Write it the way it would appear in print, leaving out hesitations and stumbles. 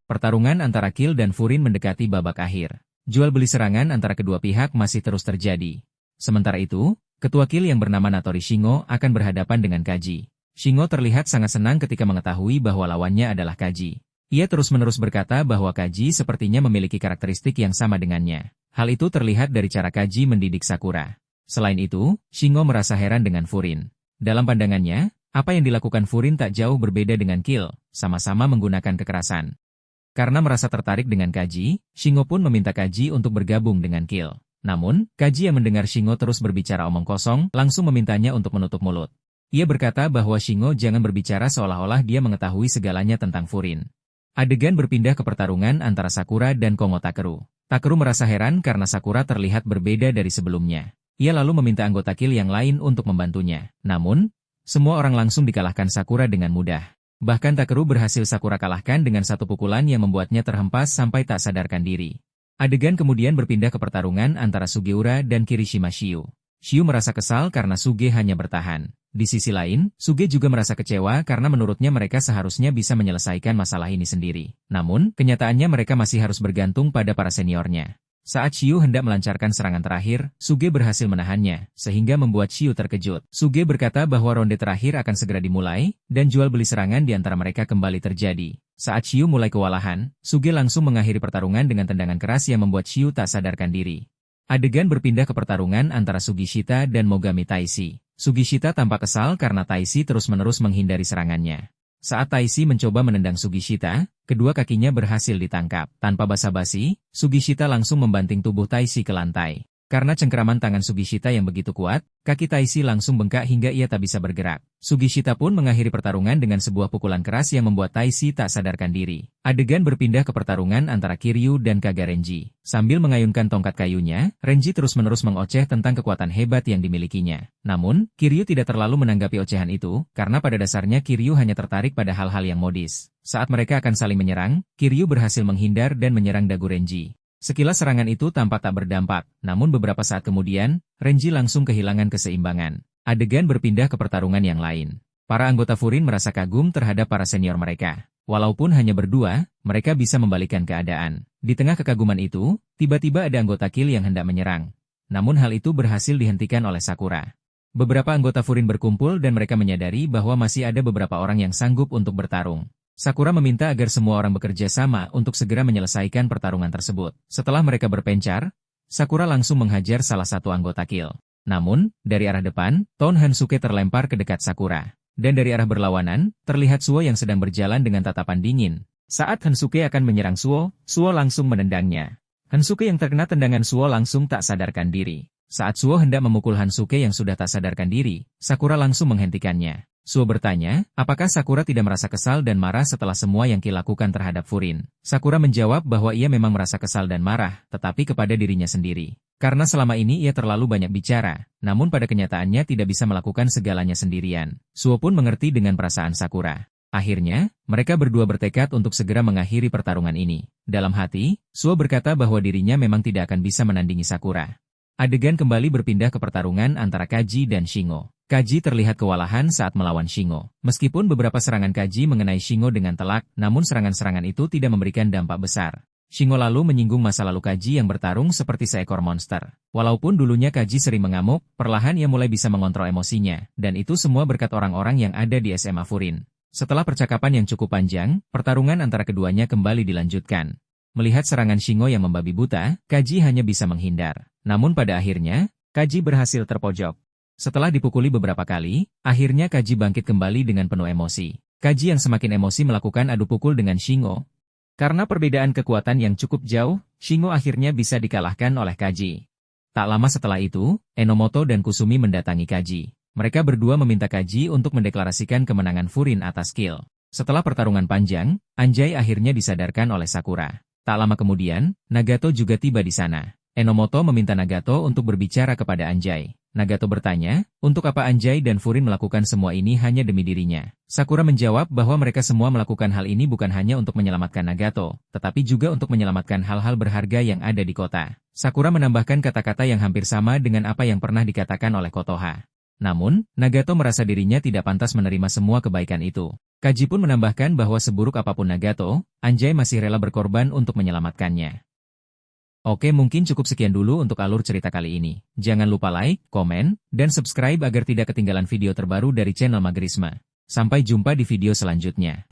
pertarungan antara Kill dan Furin mendekati babak akhir. Jual beli serangan antara kedua pihak masih terus terjadi. Sementara itu, ketua Kill yang bernama Natori Shingo akan berhadapan dengan Kaji. Shingo terlihat sangat senang ketika mengetahui bahwa lawannya adalah Kaji. Ia terus-menerus berkata bahwa Kaji sepertinya memiliki karakteristik yang sama dengannya. Hal itu terlihat dari cara Kaji mendidik Sakura. Selain itu, Shingo merasa heran dengan Furin. Dalam pandangannya, apa yang dilakukan Furin tak jauh berbeda dengan Kill, sama-sama menggunakan kekerasan. Karena merasa tertarik dengan Kaji, Shingo pun meminta Kaji untuk bergabung dengan Kill. Namun, Kaji yang mendengar Shingo terus berbicara omong kosong, langsung memintanya untuk menutup mulut. Ia berkata bahwa Shingo jangan berbicara seolah-olah dia mengetahui segalanya tentang Furin. Adegan berpindah ke pertarungan antara Sakura dan Kongo Takeru. Takeru merasa heran karena Sakura terlihat berbeda dari sebelumnya. Ia lalu meminta anggota Kill yang lain untuk membantunya. Namun, semua orang langsung dikalahkan Sakura dengan mudah. Bahkan Takeru berhasil Sakura kalahkan dengan satu pukulan yang membuatnya terhempas sampai tak sadarkan diri. Adegan kemudian berpindah ke pertarungan antara Sugiura dan Kirishima Shiyu. Shiyu merasa kesal karena Suge hanya bertahan. Di sisi lain, Suge juga merasa kecewa karena menurutnya mereka seharusnya bisa menyelesaikan masalah ini sendiri. Namun, kenyataannya mereka masih harus bergantung pada para seniornya. Saat Shiyu hendak melancarkan serangan terakhir, Suge berhasil menahannya, sehingga membuat Shiyu terkejut. Suge berkata bahwa ronde terakhir akan segera dimulai, dan jual beli serangan di antara mereka kembali terjadi. Saat Shiyu mulai kewalahan, Suge langsung mengakhiri pertarungan dengan tendangan keras yang membuat Shiyu tak sadarkan diri. Adegan berpindah ke pertarungan antara Sugishita dan Mogami Taishi. Sugishita tampak kesal karena Taishi terus-menerus menghindari serangannya. Saat Taishi mencoba menendang Sugishita, kedua kakinya berhasil ditangkap. Tanpa basa-basi, Sugishita langsung membanting tubuh Taishi ke lantai. Karena cengkeraman tangan Sugishita yang begitu kuat, kaki Taishi langsung bengkak hingga ia tak bisa bergerak. Sugishita pun mengakhiri pertarungan dengan sebuah pukulan keras yang membuat Taishi tak sadarkan diri. Adegan berpindah ke pertarungan antara Kiryu dan Kagarenji. Sambil mengayunkan tongkat kayunya, Renji terus-menerus mengoceh tentang kekuatan hebat yang dimilikinya. Namun, Kiryu tidak terlalu menanggapi ocehan itu, karena pada dasarnya Kiryu hanya tertarik pada hal-hal yang modis. Saat mereka akan saling menyerang, Kiryu berhasil menghindar dan menyerang dagu Renji. Sekilas serangan itu tampak tak berdampak, namun beberapa saat kemudian, Renji langsung kehilangan keseimbangan. Adegan berpindah ke pertarungan yang lain. Para anggota Furin merasa kagum terhadap para senior mereka. Walaupun hanya berdua, mereka bisa membalikkan keadaan. Di tengah kekaguman itu, tiba-tiba ada anggota Kill yang hendak menyerang. Namun hal itu berhasil dihentikan oleh Sakura. Beberapa anggota Furin berkumpul dan mereka menyadari bahwa masih ada beberapa orang yang sanggup untuk bertarung. Sakura meminta agar semua orang bekerja sama untuk segera menyelesaikan pertarungan tersebut. Setelah mereka berpencar, Sakura langsung menghajar salah satu anggota Kill. Namun, dari arah depan, Ton Hansuke terlempar ke dekat Sakura. Dan dari arah berlawanan, terlihat Suo yang sedang berjalan dengan tatapan dingin. Saat Hansuke akan menyerang Suo, Suo langsung menendangnya. Hansuke yang terkena tendangan Suo langsung tak sadarkan diri. Saat Suo hendak memukul Hansuke yang sudah tak sadarkan diri, Sakura langsung menghentikannya. Suo bertanya, apakah Sakura tidak merasa kesal dan marah setelah semua yang Kill lakukan terhadap Furin? Sakura menjawab bahwa ia memang merasa kesal dan marah, tetapi kepada dirinya sendiri. Karena selama ini ia terlalu banyak bicara, namun pada kenyataannya tidak bisa melakukan segalanya sendirian. Suo pun mengerti dengan perasaan Sakura. Akhirnya, mereka berdua bertekad untuk segera mengakhiri pertarungan ini. Dalam hati, Suo berkata bahwa dirinya memang tidak akan bisa menandingi Sakura. Adegan kembali berpindah ke pertarungan antara Kaji dan Shingo. Kaji terlihat kewalahan saat melawan Shingo. Meskipun beberapa serangan Kaji mengenai Shingo dengan telak, namun serangan-serangan itu tidak memberikan dampak besar. Shingo lalu menyinggung masa lalu Kaji yang bertarung seperti seekor monster. Walaupun dulunya Kaji sering mengamuk, perlahan ia mulai bisa mengontrol emosinya, dan itu semua berkat orang-orang yang ada di SMA Furin. Setelah percakapan yang cukup panjang, pertarungan antara keduanya kembali dilanjutkan. Melihat serangan Shingo yang membabi buta, Kaji hanya bisa menghindar. Namun pada akhirnya, Kaji berhasil terpojok. Setelah dipukuli beberapa kali, akhirnya Kaji bangkit kembali dengan penuh emosi. Kaji yang semakin emosi melakukan adu pukul dengan Shingo. Karena perbedaan kekuatan yang cukup jauh, Shingo akhirnya bisa dikalahkan oleh Kaji. Tak lama setelah itu, Enomoto dan Kusumi mendatangi Kaji. Mereka berdua meminta Kaji untuk mendeklarasikan kemenangan Furin atas Kill. Setelah pertarungan panjang, Anjay akhirnya disadarkan oleh Sakura. Tak lama kemudian, Nagato juga tiba di sana. Enomoto meminta Nagato untuk berbicara kepada Anjay. Nagato bertanya, untuk apa Anjay dan Furin melakukan semua ini hanya demi dirinya. Sakura menjawab bahwa mereka semua melakukan hal ini bukan hanya untuk menyelamatkan Nagato, tetapi juga untuk menyelamatkan hal-hal berharga yang ada di kota. Sakura menambahkan kata-kata yang hampir sama dengan apa yang pernah dikatakan oleh Kotoha. Namun, Nagato merasa dirinya tidak pantas menerima semua kebaikan itu. Kaji pun menambahkan bahwa seburuk apapun Nagato, Anjay masih rela berkorban untuk menyelamatkannya. Oke, mungkin cukup sekian dulu untuk alur cerita kali ini. Jangan lupa like, komen, dan subscribe agar tidak ketinggalan video terbaru dari channel Magrisma. Sampai jumpa di video selanjutnya.